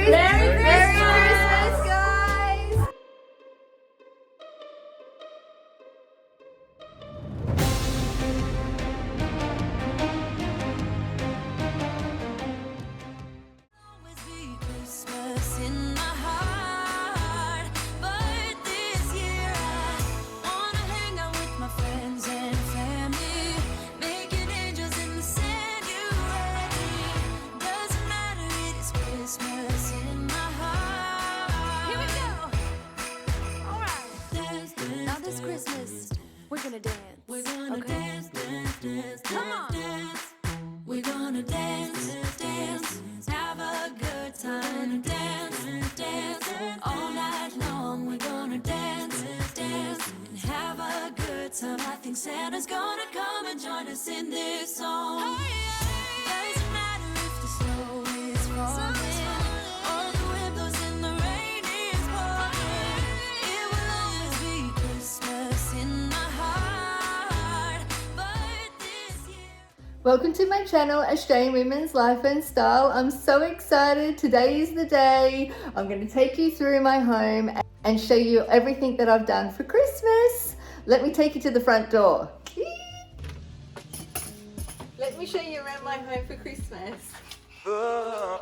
Merry Christmas, guys! Always be Christmas in my heart, but this year I wanna hang out with my friends and family, making angels in the sanctuary. Doesn't matter, it is Christmas in my heart. Here we go. All right. Dance, dance, now this Christmas, we're gonna dance. We're gonna dance, dance, dance. Come on, dance. We're gonna dance, dance, have a good time, dance, dance, all night long. We're gonna dance, dance, and have a good time. I think Santa's gonna come and join us in this song. Doesn't matter if the snow is falling, or the wind blows and the rain is pouring. It will always be Christmas in my heart, but this year. Welcome to my channel, Australian Women's Life and Style. I'm so excited. Today is the day. I'm going to take you through my home and show you everything that I've done for Christmas. Let me take you to the front door. Let me show you around my home for Christmas. The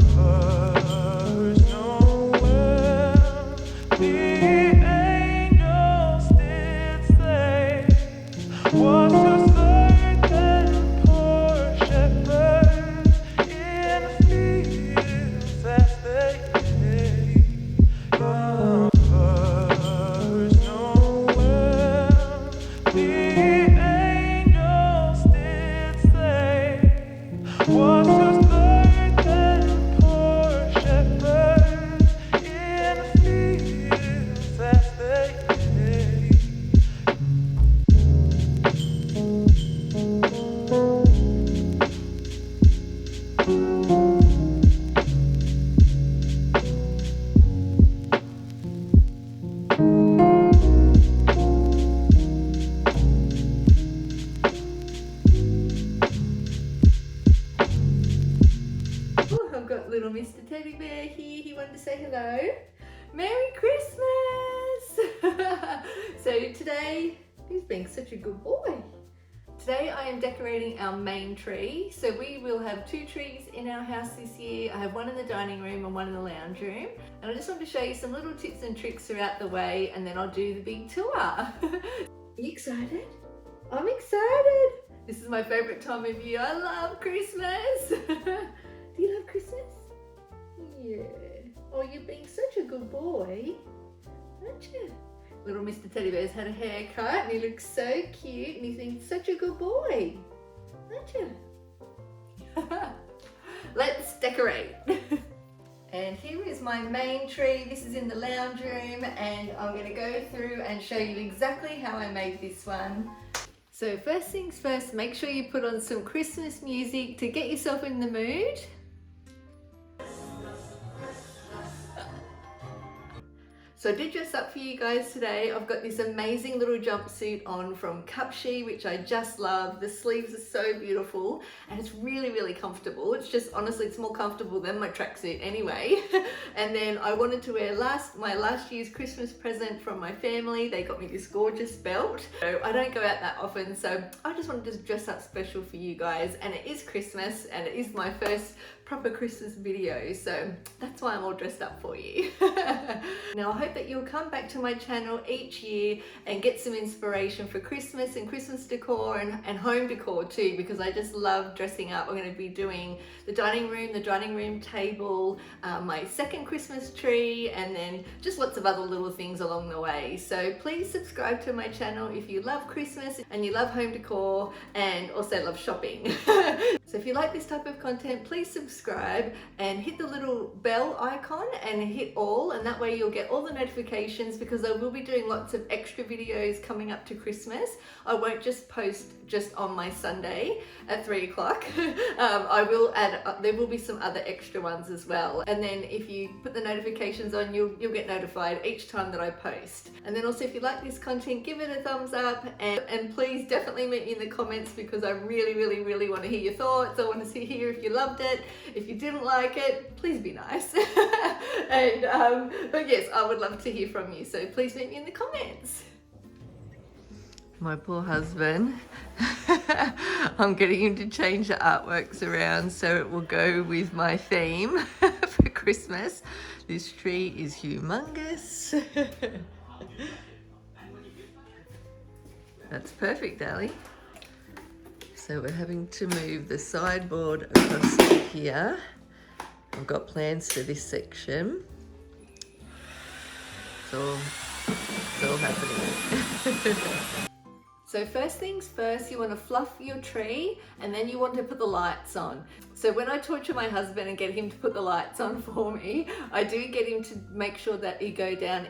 first Noel, the angels did say, was a certain poor shepherd in the fields as they lay. The first Noel, the angels did say, was a certain poor shepherd in the fields as they lay. Oh, I've got little Mr. Teddy Bear here. He wanted to say hello. Merry Christmas! So today, he's being such a good boy. Today I am decorating our main tree. So we will have 2 trees in our house this year. I have one in the dining room and one in the lounge room. And I just want to show you some little tips and tricks throughout the way, and then I'll do the big tour. Are you excited? I'm excited. This is my favorite time of year. I love Christmas. Do you love Christmas? Yeah. Oh, you're being such a good boy, aren't you? Little Mr. Teddy Bear's had a haircut and he looks so cute and he's been such a good boy, aren't you? Let's decorate. And here is my main tree. This is in the lounge room, and I'm going to go through and show you exactly how I made this one. So first things first, make sure you put on some Christmas music to get yourself in the mood. So I did dress up for you guys today. I've got this amazing little jumpsuit on from Cupshe, which I just love. The sleeves are so beautiful and it's really, really comfortable. It's just, honestly, it's more comfortable than my tracksuit anyway. And then I wanted to wear my last year's Christmas present from my family. They got me this gorgeous belt. So I don't go out that often, so I just wanted to dress up special for you guys. And it is Christmas and it is my first proper Christmas video, so that's why I'm all dressed up for you. Now I hope that you'll come back to my channel each year and get some inspiration for Christmas and Christmas decor and home decor too, because I just love dressing up. I'm going to be doing the dining room table, my second Christmas tree, and then just lots of other little things along the way. So please subscribe to my channel if you love Christmas and you love home decor and also love shopping. So if you like this type of content, please subscribe and hit the little bell icon and hit all, and that way you'll get all the notifications because I will be doing lots of extra videos coming up to Christmas. I won't just post just on my Sunday at 3 o'clock. I will add, there will be some other extra ones as well. And then if you put the notifications on, you'll get notified each time that I post. And then also if you like this content, give it a thumbs up, and please definitely meet me in the comments because I really want to hear your thoughts. I want to hear if you loved it. If you didn't like it, please be nice. But yes, I would love to hear from you. So please meet me in the comments. My poor husband. I'm getting him to change the artworks around so it will go with my theme for Christmas. This tree is humongous. That's perfect, Ali. So we're having to move the sideboard across to here. I've got plans for this section. It's all happening. So first things first, you want to fluff your tree and then you want to put the lights on. So when I torture my husband and get him to put the lights on for me, I do get him to make sure that you go down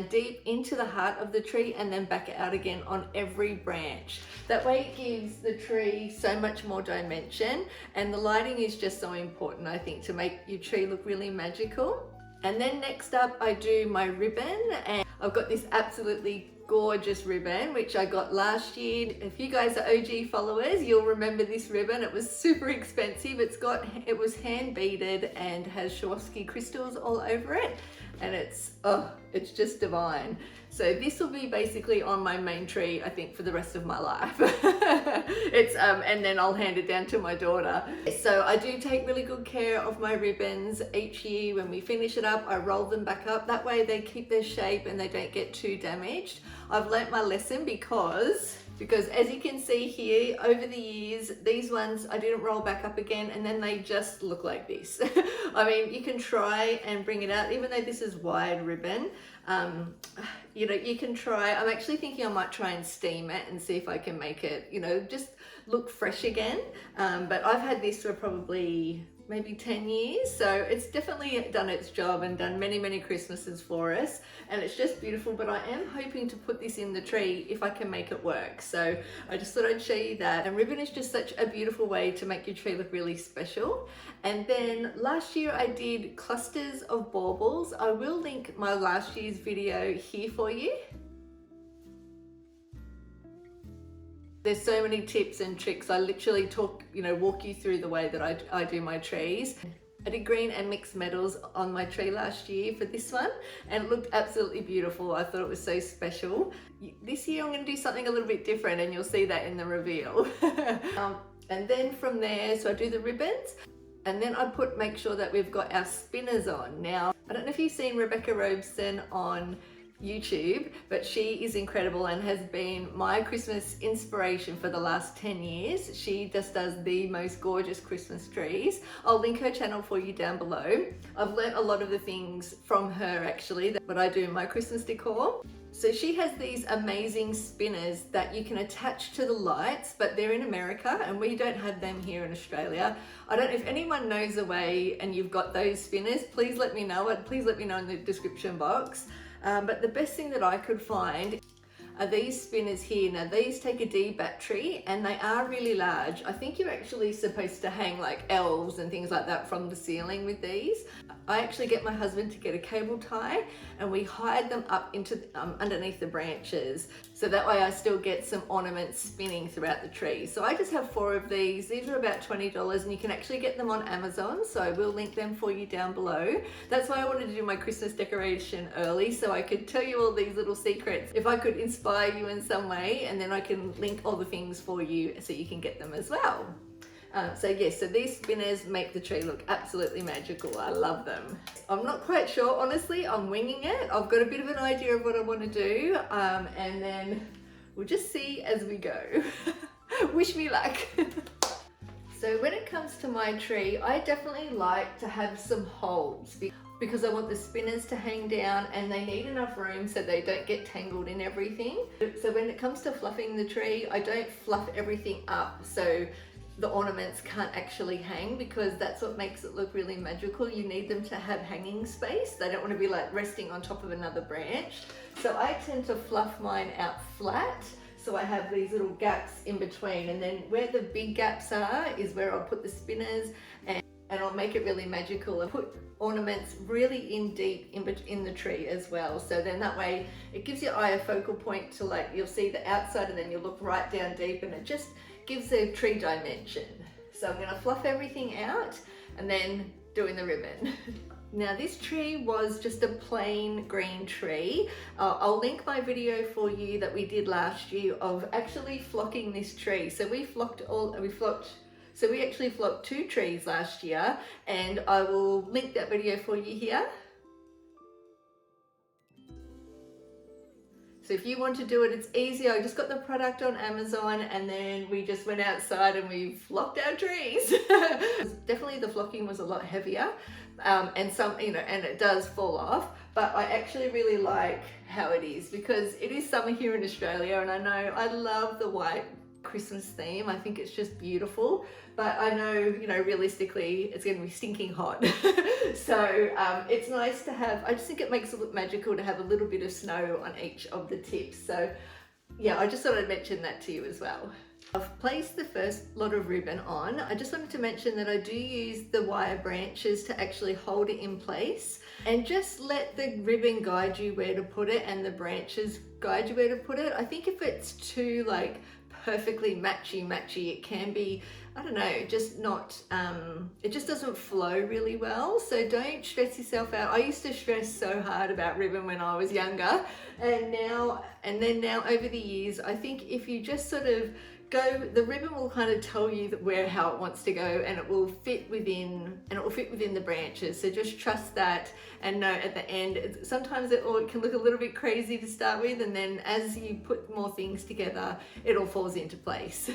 deep into the heart of the tree and then back out again on every branch. That way it gives the tree so much more dimension, and the lighting is just so important, I think, to make your tree look really magical. And then next up I do my ribbon, and I've got this absolutely gorgeous ribbon which I got last year. If you guys are OG followers, you'll remember this ribbon. It was super expensive. It was hand beaded and has Swarovski crystals all over it, and it's just divine. So this will be basically on my main tree, I think, for the rest of my life. And then I'll hand it down to my daughter. So I do take really good care of my ribbons each year. When we finish it up, I roll them back up. That way they keep their shape and they don't get too damaged. I've learnt my lesson because as you can see here, over the years, these ones I didn't roll back up again, and then they just look like this. I mean, you can try and bring it out, even though this is wide ribbon. You can try. I'm actually thinking I might try and steam it and see if I can make it, just look fresh again. But I've had this for probably maybe 10 years, so it's definitely done its job and done many Christmases for us, and it's just beautiful. But I am hoping to put this in the tree if I can make it work, so I just thought I'd show you that. And ribbon is just such a beautiful way to make your tree look really special. And then last year I did clusters of baubles. I will link my last year's video here for you. There's so many tips and tricks. I literally walk you through the way that I do my trees. I did green and mixed metals on my tree last year for this one, and it looked absolutely beautiful. I thought it was so special. This year I'm going to do something a little bit different, and you'll see that in the reveal. And then from there, so I do the ribbons, and then I make sure that we've got our spinners on. Now, I don't know if you've seen Rebecca Robeson on YouTube, but she is incredible and has been my Christmas inspiration for the last 10 years. She just does the most gorgeous Christmas trees. I'll link her channel for you down below. I've learnt a lot of the things from her actually, that I do in my Christmas decor. So she has these amazing spinners that you can attach to the lights, but they're in America and we don't have them here in Australia. I don't know if anyone knows a way and you've got those spinners, please let me know it. Please let me know in the description box. But the best thing that I could find are these spinners here. Now these take a D battery and they are really large. I think you're actually supposed to hang like elves and things like that from the ceiling with these. I actually get my husband to get a cable tie and we hide them up into underneath the branches, so that way I still get some ornaments spinning throughout the tree. So I just have 4 of these. These are about $20 and you can actually get them on Amazon, so I will link them for you down below. That's why I wanted to do my Christmas decoration early, so I could tell you all these little secrets. If I could inspire you in some way, and then I can link all the things for you so you can get them as well. So yes, so these spinners make the tree look absolutely magical. I love them. I'm not quite sure, honestly, I'm winging it. I've got a bit of an idea of what I want to do, and then we'll just see as we go. Wish me luck. So when it comes to my tree, I definitely like to have some holes because I want the spinners to hang down and they need enough room so they don't get tangled in everything. So when it comes to fluffing the tree, I don't fluff everything up. So the ornaments can't actually hang, because that's what makes it look really magical. You need them to have hanging space. They don't want to be like resting on top of another branch. So I tend to fluff mine out flat. So I have these little gaps in between, and then where the big gaps are is where I'll put the spinners, and I'll make it really magical and put ornaments really in deep in the tree as well. So then that way it gives your eye a focal point to, like, you'll see the outside and then you'll look right down deep, and it just gives the tree dimension. So I'm going to fluff everything out and then doing the ribbon. Now this tree was just a plain green tree. I'll link my video for you that we did last year of actually flocking this tree. So we actually flocked 2 trees last year, and I will link that video for you here. So if you want to do it, it's easy. I just got the product on Amazon, and then we just went outside and we flocked our trees. Definitely the flocking was a lot heavier, and some, you know, and it does fall off, but I actually really like how it is, because it is summer here in Australia, and I know I love the white Christmas theme. I think it's just beautiful, but I know, you know, realistically it's going to be stinking hot. So it's nice to have, I just think it makes it look magical to have a little bit of snow on each of the tips. So yeah, I just thought I'd mention that to you as well. I've placed the first lot of ribbon on. I just wanted to mention that I do use the wire branches to actually hold it in place, and just let the ribbon guide you where to put it and the branches guide you where to put it. I think if it's too like perfectly matchy, it can be, I don't know, just not, it just doesn't flow really well. So don't stress yourself out. I used to stress so hard about ribbon when I was younger, and now over the years, I think if you just sort of go, the ribbon will kind of tell you how it wants to go, and it will fit within the branches. So just trust that, and know at the end, sometimes it can look a little bit crazy to start with, and then as you put more things together, it all falls into place.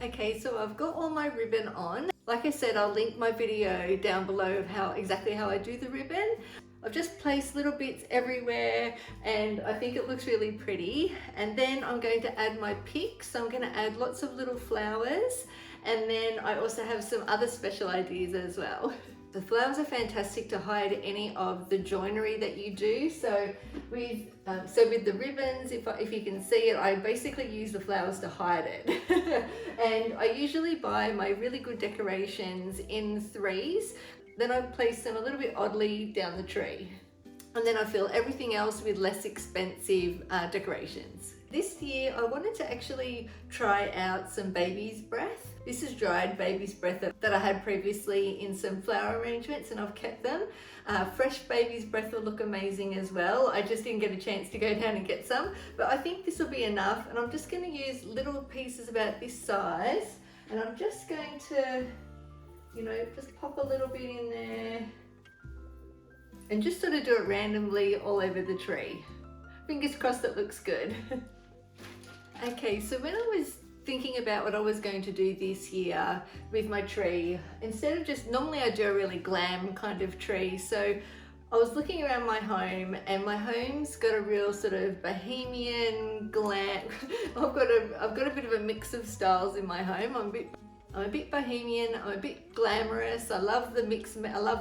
Okay, so I've got all my ribbon on. Like I said, I'll link my video down below of exactly how I do the ribbon. I've just placed little bits everywhere, and I think it looks really pretty. And then I'm going to add my picks. So I'm going to add lots of little flowers, and then I also have some other special ideas as well. The flowers are fantastic to hide any of the joinery that you do. So with the ribbons, if you can see it, I basically use the flowers to hide it. And I usually buy my really good decorations in 3s. Then I place them a little bit oddly down the tree. And then I fill everything else with less expensive decorations. This year I wanted to actually try out some baby's breath. This is dried baby's breath that I had previously in some flower arrangements, and I've kept them. Fresh baby's breath will look amazing as well. I just didn't get a chance to go down and get some, but I think this will be enough. And I'm just going to use little pieces about this size, and I'm just going to, you know, just pop a little bit in there and just sort of do it randomly all over the tree. Fingers crossed it looks good. Okay, so when I was thinking about what I was going to do this year with my tree, instead of just, normally I do a really glam kind of tree, so I was looking around my home, and my home's got a real sort of Bohemian glam. I've got a bit of a mix of styles in my home. I'm a bit Bohemian, I'm a bit glamorous. I love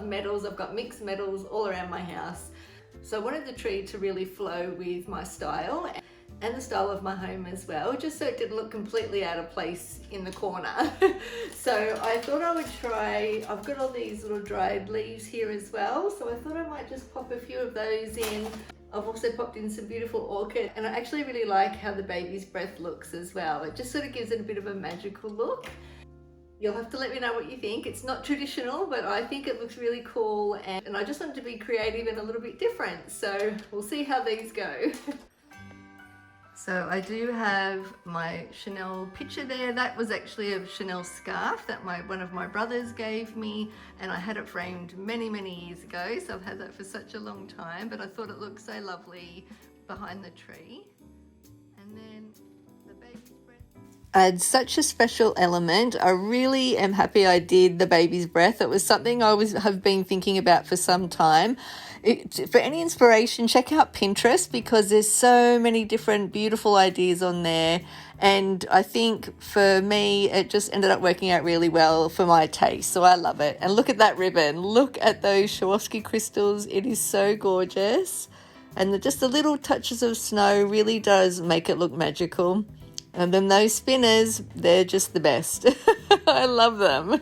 metals. I've got mixed metals all around my house. So I wanted the tree to really flow with my style and the style of my home as well, just so it didn't look completely out of place in the corner. So I thought I would try, I've got all these little dried leaves here as well, so I thought I might just pop a few of those in. I've also popped in some beautiful orchid, and I actually really like how the baby's breath looks as well. It just sort of gives it a bit of a magical look. You'll have to let me know what you think. It's not traditional, but I think it looks really cool, and I just wanted to be creative and a little bit different. So we'll see how these go. So I do have my Chanel picture there. That was actually a Chanel scarf that one of my brothers gave me, and I had it framed many, many years ago. So I've had that for such a long time, but I thought it looked so lovely behind the tree. And then the baby's breath. adds such a special element. I really am happy I did the baby's breath. It was something I have been thinking about for some time. For any inspiration, check out Pinterest because there's so many different beautiful ideas on there. And I think for me, it just ended up working out really well for my taste. So I love it. And look at that ribbon. Look at those Swarovski crystals. It is so gorgeous. And just the little touches of snow really does make it look magical. And then those spinners, they're just the best. I love them.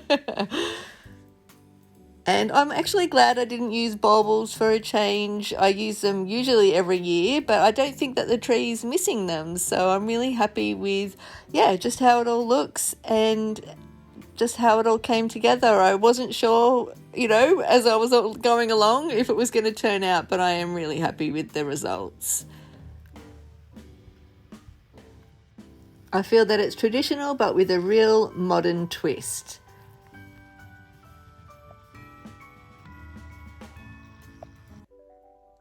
And I'm actually glad I didn't use baubles for a change. I use them usually every year, but I don't think that the tree is missing them. So I'm really happy with, just how it all looks and just how it all came together. I wasn't sure, as I was going along if it was going to turn out, but I am really happy with the results. I feel that it's traditional, but with a real modern twist.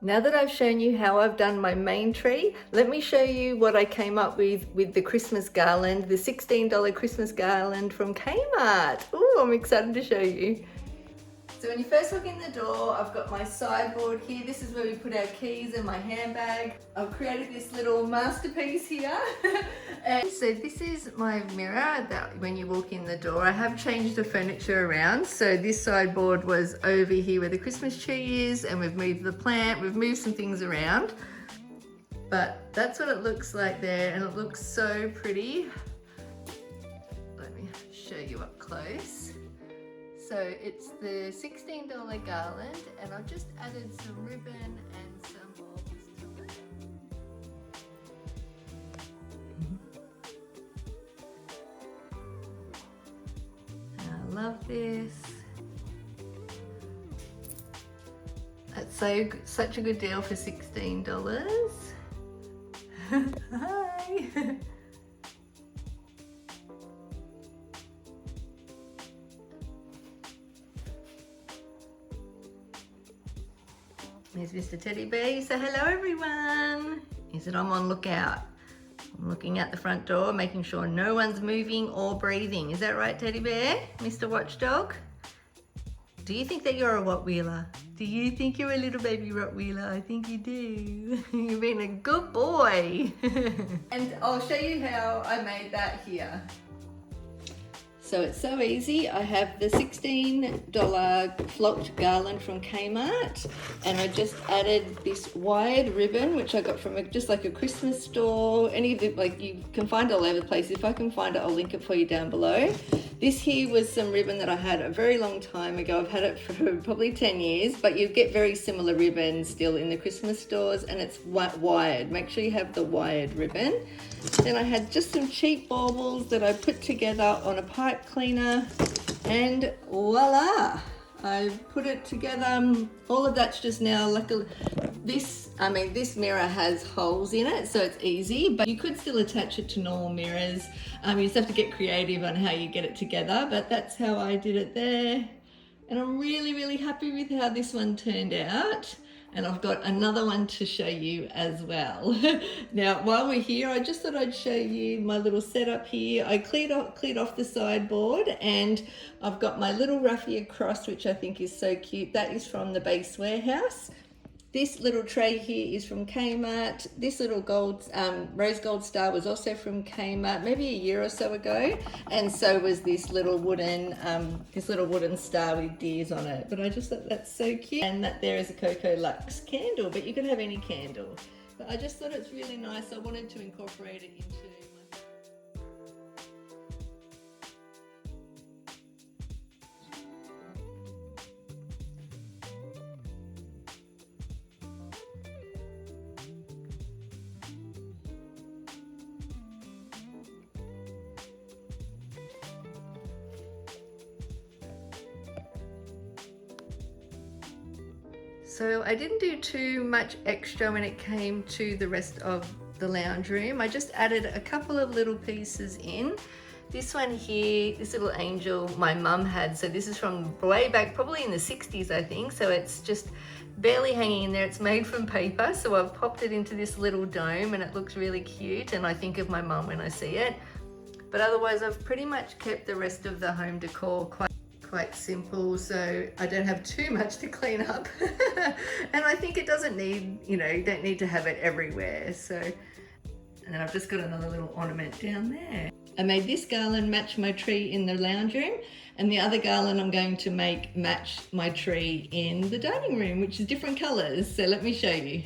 Now that I've shown you how I've done my main tree, let me show you what I came up with the Christmas garland, the $16 Christmas garland from Kmart. Oh, I'm excited to show you. So when you first walk in the door, I've got my sideboard here. This is where we put our keys and my handbag. I've created this little masterpiece here. And so this is my mirror that when you walk in the door, I have changed the furniture around. So this sideboard was over here where the Christmas tree is, and we've moved the plant, we've moved some things around. But that's what it looks like there, and it looks so pretty. Let me show you up close. So it's the $16 garland, and I've just added some ribbon and some balls to it. I love this. That's such a good deal for $16. Hi. There's Mr. Teddy Bear. So hello everyone. He said I'm on lookout. I'm looking out the front door, making sure no one's moving or breathing. Is that right, Teddy Bear? Mr. Watchdog? Do you think that you're a Rottweiler? Do you think you're a little baby Rottweiler? I think you do. You've been a good boy. And I'll show you how I made that here. So it's so easy. I have the $16 flocked garland from Kmart, and I just added this wide ribbon, which I got from just like a Christmas store. Any of the, like, you can find it all over the place. If I can find it, I'll link it for you down below. This here was some ribbon that I had a very long time ago. I've had it for probably 10 years, but you get very similar ribbons still in the Christmas stores, and it's wired. Make sure you have the wired ribbon. Then I had just some cheap baubles that I put together on a pipe cleaner, and voila, I put it together. All of that's just now like this mirror has holes in it, so it's easy, but you could still attach it to normal mirrors. You just have to get creative on how you get it together, but that's how I did it there. And I'm really, really happy with how this one turned out. And I've got another one to show you as well. Now, while we're here, I just thought I'd show you my little setup here. I cleared off the sideboard, and I've got my little raffia cross, which I think is so cute. That is from the Base Warehouse. This little tray here is from Kmart. This little rose gold star was also from Kmart, maybe a year or so ago. And so was this little wooden star with deers on it. But I just thought that's so cute. And that there is a Cocoa Lux candle, but you could have any candle. But I just thought it's really nice. I wanted to incorporate it into my... So I didn't do too much extra when it came to the rest of the lounge room. I just added a couple of little pieces in. This one here, this little angel my mum had. So this is from way back, probably in the 60s, I think. So it's just barely hanging in there. It's made from paper. So I've popped it into this little dome, and it looks really cute. And I think of my mum when I see it. But otherwise I've pretty much kept the rest of the home decor quite simple, so I don't have too much to clean up. And I think it doesn't need, you know, you don't need to have it everywhere. So, and then I've just got another little ornament down there. I made this garland match my tree in the lounge room, and the other garland I'm going to make match my tree in the dining room, which is different colors. So let me show you.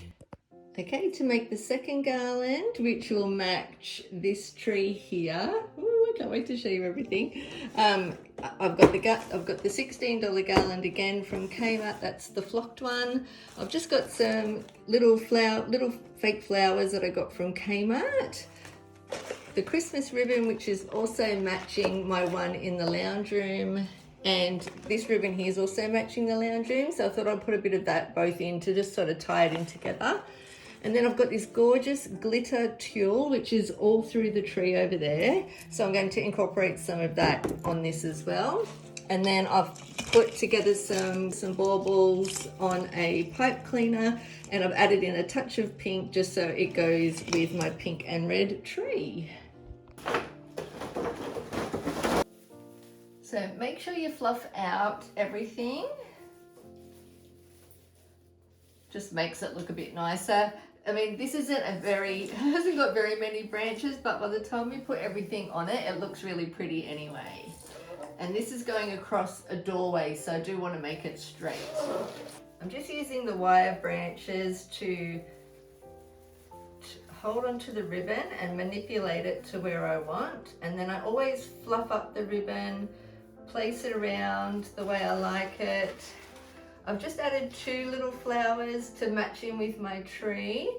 Okay, to make the second garland, which will match this tree here. Ooh, I can't wait to show you everything. I've got the $16 garland again from Kmart. That's the flocked one. I've just got some little fake flowers that I got from Kmart. The Christmas ribbon, which is also matching my one in the lounge room, and this ribbon here is also matching the lounge room, so I thought I'd put a bit of that both in to just sort of tie it in together. And then I've got this gorgeous glitter tulle, which is all through the tree over there, so I'm going to incorporate some of that on this as well. And then I've put together some baubles on a pipe cleaner, and I've added in a touch of pink just so it goes with my pink and red tree. So make sure you fluff out everything. Just makes it look a bit nicer. I mean, this isn't it hasn't got very many branches, but by the time we put everything on it, it looks really pretty anyway. And this is going across a doorway, so I do want to make it straight. I'm just using the wire branches to hold onto the ribbon and manipulate it to where I want. And then I always fluff up the ribbon, place it around the way I like it. I've just added 2 little flowers to match in with my tree,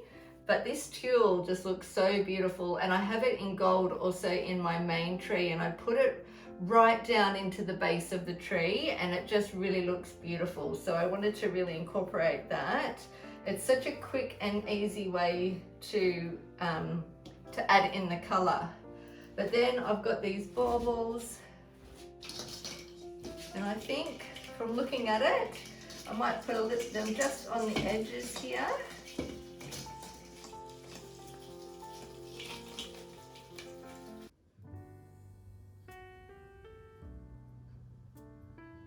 but this tulle just looks so beautiful, and I have it in gold also in my main tree, and I put it right down into the base of the tree, and it just really looks beautiful. So I wanted to really incorporate that. It's such a quick and easy way to add in the color. But then I've got these baubles, and I think from looking at it, I might put them just on the edges here.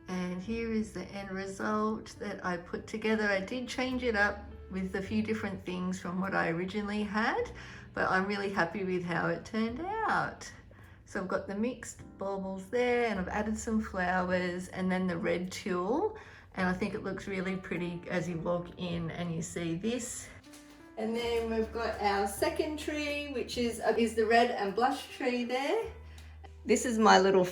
And here is the end result that I put together. I did change it up with a few different things from what I originally had, but I'm really happy with how it turned out. So I've got the mixed baubles there, and I've added some flowers, and then the red tulle. And I think it looks really pretty as you walk in and you see this. And then we've got our second tree, which is the red and blush tree there. This is my little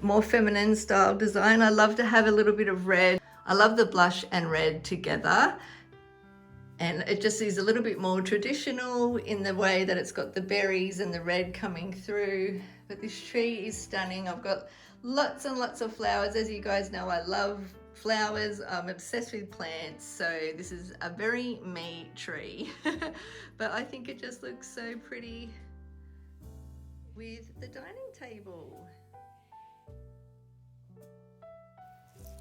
more feminine style design. I love to have a little bit of red. I love the blush and red together. And it just is a little bit more traditional in the way that it's got the berries and the red coming through. But this tree is stunning. I've got lots and lots of flowers. As you guys know, I love flowers. I'm obsessed with plants, so this is a very me tree. But I think it just looks so pretty with the dining table.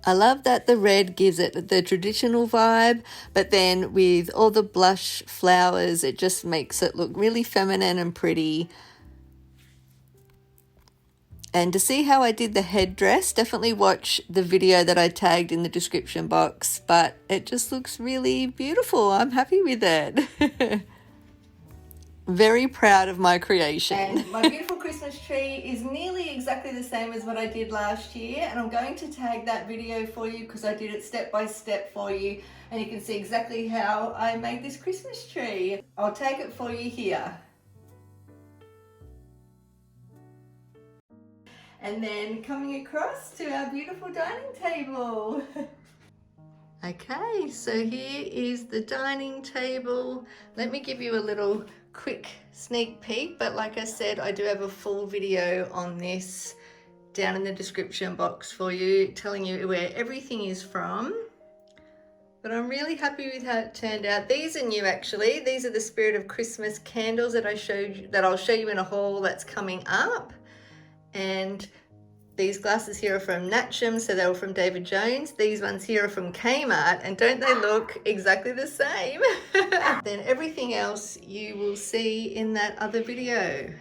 I love that the red gives it the traditional vibe, but then with all the blush flowers, it just makes it look really feminine and pretty. And to see how I did the headdress, definitely watch the video that I tagged in the description box, but it just looks really beautiful. I'm happy with it. Very proud of my creation. And my beautiful Christmas tree is nearly exactly the same as what I did last year, and I'm going to tag that video for you because I did it step by step for you, and you can see exactly how I made this Christmas tree. I'll tag it for you here. And then coming across to our beautiful dining table. Okay, so here is the dining table. Let me give you a little quick sneak peek, but like I said, I do have a full video on this down in the description box for you, telling you where everything is from. But I'm really happy with how it turned out. These are new actually. These are the Spirit of Christmas candles that I'll show you in a haul that's coming up. And these glasses here are from Natcham, so they were from David Jones. These ones here are from Kmart, and don't they look exactly the same? Then everything else you will see in that other video.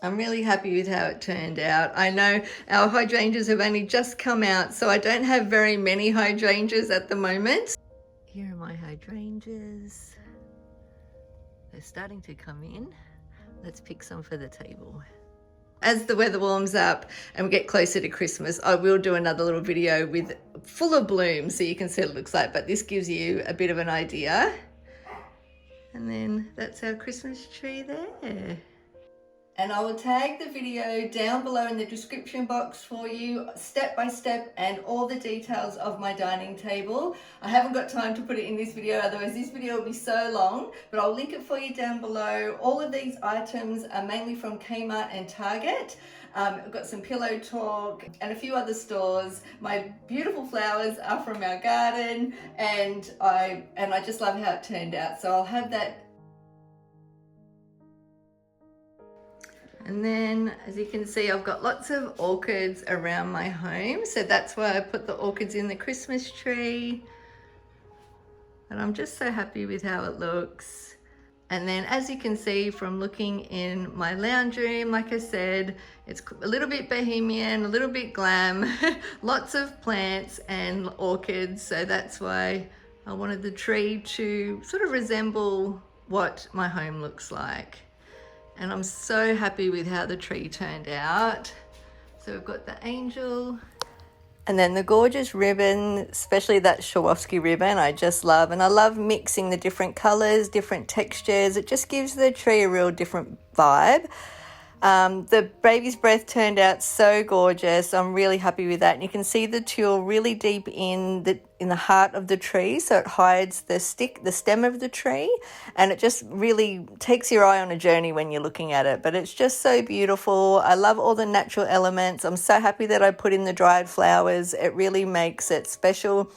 I'm really happy with how it turned out. I know our hydrangeas have only just come out, so I don't have very many hydrangeas at the moment. Here are my hydrangeas. They're starting to come in. Let's pick some for the table. As the weather warms up and we get closer to Christmas, I will do another little video with full of blooms so you can see what it looks like, but this gives you a bit of an idea. And then that's our Christmas tree there. And I will tag the video down below in the description box for you, step by step, and all the details of my dining table. I haven't got time to put it in this video, otherwise this video will be so long, but I'll link it for you down below. All of these items are mainly from Kmart and Target. I've got some Pillow Talk and a few other stores. My beautiful flowers are from our garden, and I just love how it turned out. So I'll have that. And then, as you can see, I've got lots of orchids around my home. So that's why I put the orchids in the Christmas tree. And I'm just so happy with how it looks. And then, as you can see from looking in my lounge room, like I said, it's a little bit bohemian, a little bit glam, lots of plants and orchids. So that's why I wanted the tree to sort of resemble what my home looks like. And I'm so happy with how the tree turned out. So we've got the angel. And then the gorgeous ribbon, especially that Swarovski ribbon, I just love. And I love mixing the different colors, different textures. It just gives the tree a real different vibe. The baby's breath turned out so gorgeous. I'm really happy with that. And you can see the tulle really deep in the heart of the tree, so it hides the stem of the tree, and it just really takes your eye on a journey when you're looking at it. But it's just so beautiful. I love all the natural elements. I'm so happy that I put in the dried flowers. It really makes it special.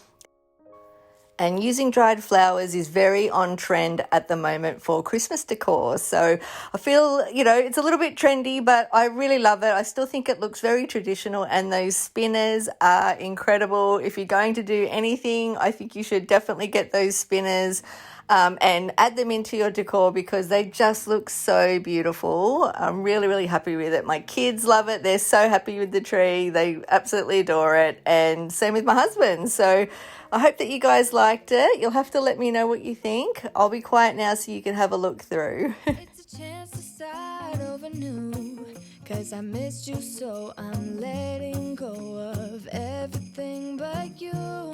And using dried flowers is very on trend at the moment for Christmas decor. So I feel, it's a little bit trendy, but I really love it. I still think it looks very traditional, and those spinners are incredible. If you're going to do anything, I think you should definitely get those spinners and add them into your decor because they just look so beautiful. I'm really, really happy with it. My kids love it. They're so happy with the tree. They absolutely adore it. And same with my husband. So I hope that you guys liked it. You'll have to let me know what you think. I'll be quiet now so you can have a look through. It's a chance to start over new, 'cause I missed you, so I'm letting go of everything but you.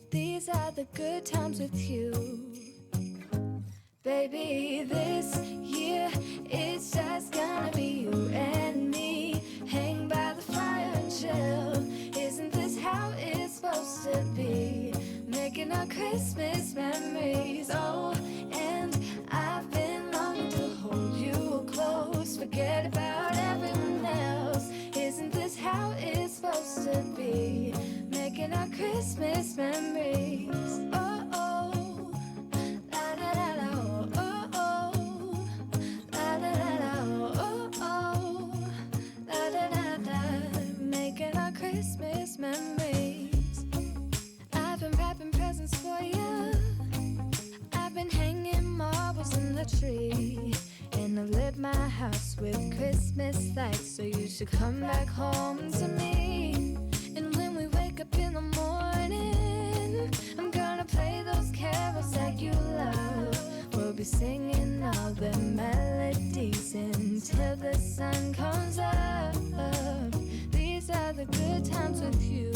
These are the good times with you. Baby, this year it's just gonna be you and me. Hang by the fire and chill. Isn't this how it's supposed to be? Making our Christmas memories. Oh, and I've been longing to hold you close. Forget about everyone else. Isn't this how it's supposed to be? Making our Christmas memories. Oh, oh, la da da da, oh, oh, la da da da, oh, oh, la da da da. Making our Christmas memories. I've been wrapping presents for you. I've been hanging marbles in the tree, and I've lit my house with Christmas lights. So you should come back home to me. And when we wake up in the morning, I'm gonna play those carols that you love. We'll be singing all the melodies until the sun comes up. These are the good times with you.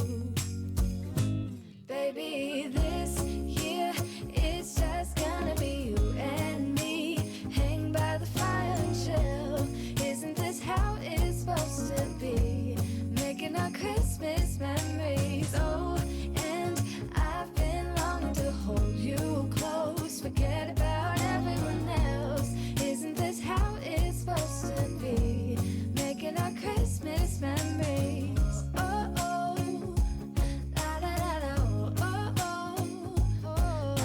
Baby, this year it's just gonna be you and me. Hang by the fire and chill. Isn't this how it's supposed to be? Making our Christmas memories. Oh, and I've been longing to hold you close. Forget about everyone else. Isn't this how it's supposed to be? Making our Christmas memories. Oh, oh, la da da da, oh, oh, oh,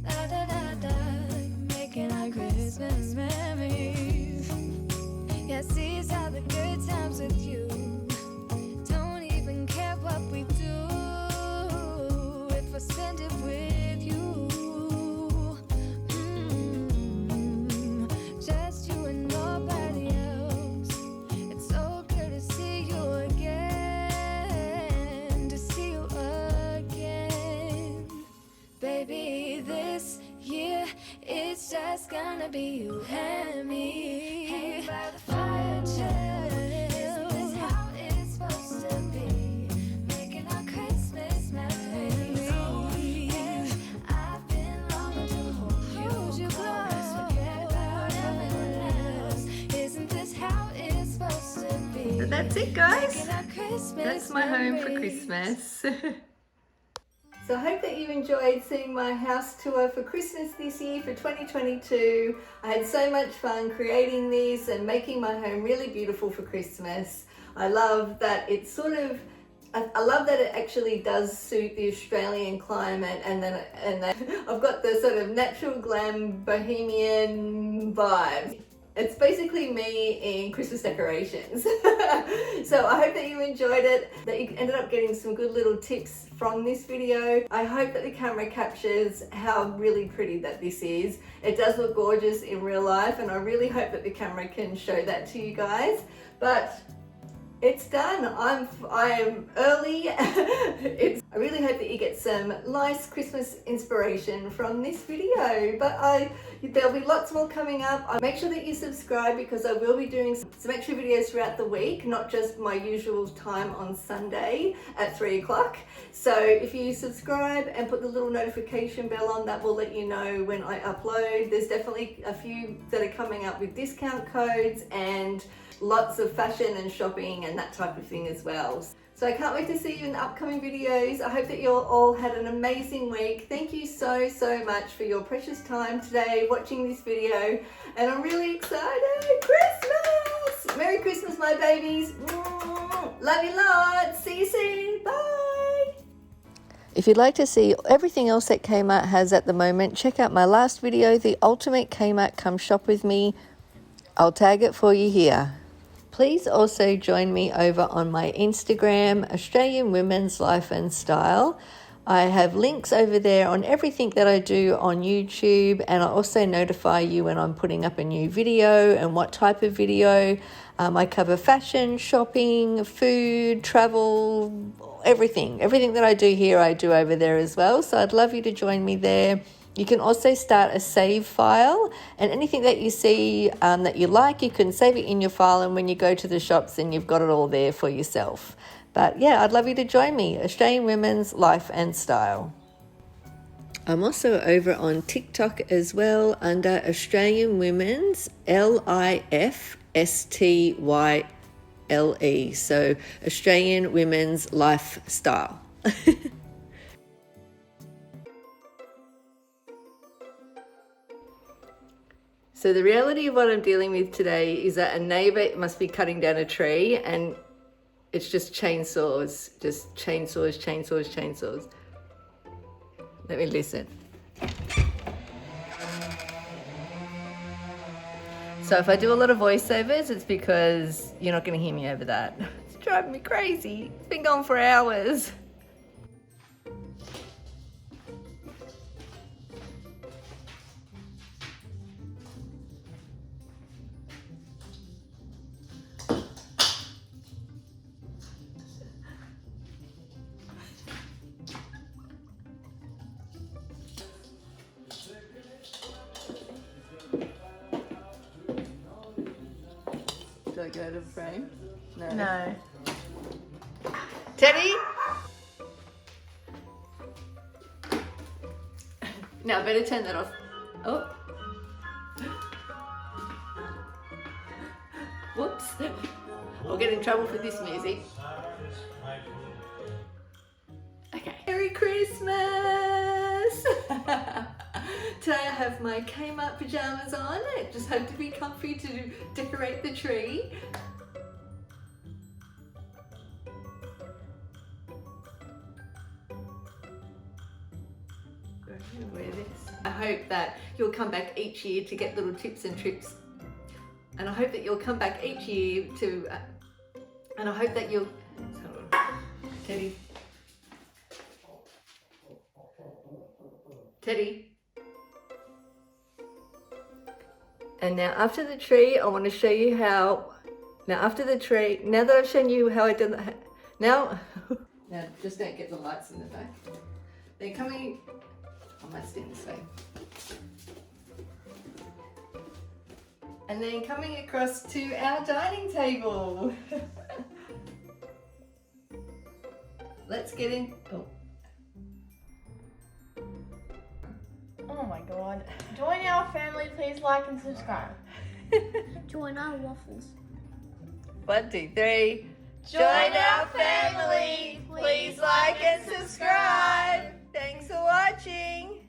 la da da da. Making our Christmas memories. Yes, these are the good times with you. Don't even care what we do if I spend it with you. be you and me. Hanging by the fire chill. Isn't this how it's supposed to be? Making our Christmas memories. Oh, yeah. I've been longing to hold you close. Forget about everyone else. Isn't this how it's supposed to be? So that's it, guys. Making our Christmas That's my home for memories. Christmas. So I hope that you enjoyed seeing my house tour for Christmas this year for 2022. I had so much fun creating these and making my home really beautiful for Christmas. I love that it's sort of, I love that it actually does suit the Australian climate, and then I've got the sort of natural glam Bohemian vibe. It's basically me in Christmas decorations. So I hope that you enjoyed it, that you ended up getting some good little tips from this video. I hope that the camera captures how really pretty that this is. It does look gorgeous in real life, and I really hope that the camera can show that to you guys. But it's done. I am early. I really hope that you get some nice Christmas inspiration from this video. But there'll be lots more coming up. Make sure that you subscribe, because I will be doing some extra videos throughout the week, not just my usual time on Sunday at 3 o'clock. So if you subscribe and put the little notification bell on, that will let you know when I upload. There's definitely a few that are coming up with discount codes and lots of fashion and shopping and that type of thing as well. So I can't wait to see you in the upcoming videos. I hope that you all had an amazing week. Thank you so much for your precious time today watching this video, and I'm really excited. Christmas! Merry Christmas, my babies. Love you lots. See you soon. Bye. If you'd like to see everything else that Kmart has at the moment, check out my last video, the Ultimate Kmart Come Shop With Me. I'll tag it for you here. Please also join me over on my Instagram, Australian Women's Life and Style. I have links over there on everything that I do on YouTube, and I also notify you when I'm putting up a new video and what type of video. I cover fashion, shopping, food, travel, everything. Everything that I do here, I do over there as well. So I'd love you to join me there. You can also start a save file, and anything that you see that you like, you can save it in your file, and when you go to the shops, then you've got it all there for yourself. But yeah, I'd love you to join me, Australian Women's Life and Style. I'm also over on TikTok as well under Australian Women's LIFSTYLE, so Australian Women's Lifestyle. So the reality of what I'm dealing with today is that a neighbour must be cutting down a tree, and it's just chainsaws. Let me listen. So if I do a lot of voiceovers, it's because you're not going to hear me over that. It's driving me crazy. It's been going for hours. Do I go to the frame? No. Teddy? Now I better turn that off. Oh. Whoops. I'll get in trouble for this music. Okay. Merry Christmas! Today I have my Kmart pajamas on. I just hope to be comfy to decorate the tree. I'm gonna wear this. I hope that you'll come back each year to get little tips and tricks. And I hope that you'll come back each year to, and I hope that you'll, Teddy. Teddy. And now after the tree, I want to show you how, now that I've shown you how I did that, now just don't get the lights in the back. They're coming, I might stand this way. And then coming across to our dining table. Let's get in. Oh. Oh my god. Join our family, please like and subscribe. Join our waffles. 1, 2, 3. Join our family. Please like and subscribe. Thanks for watching.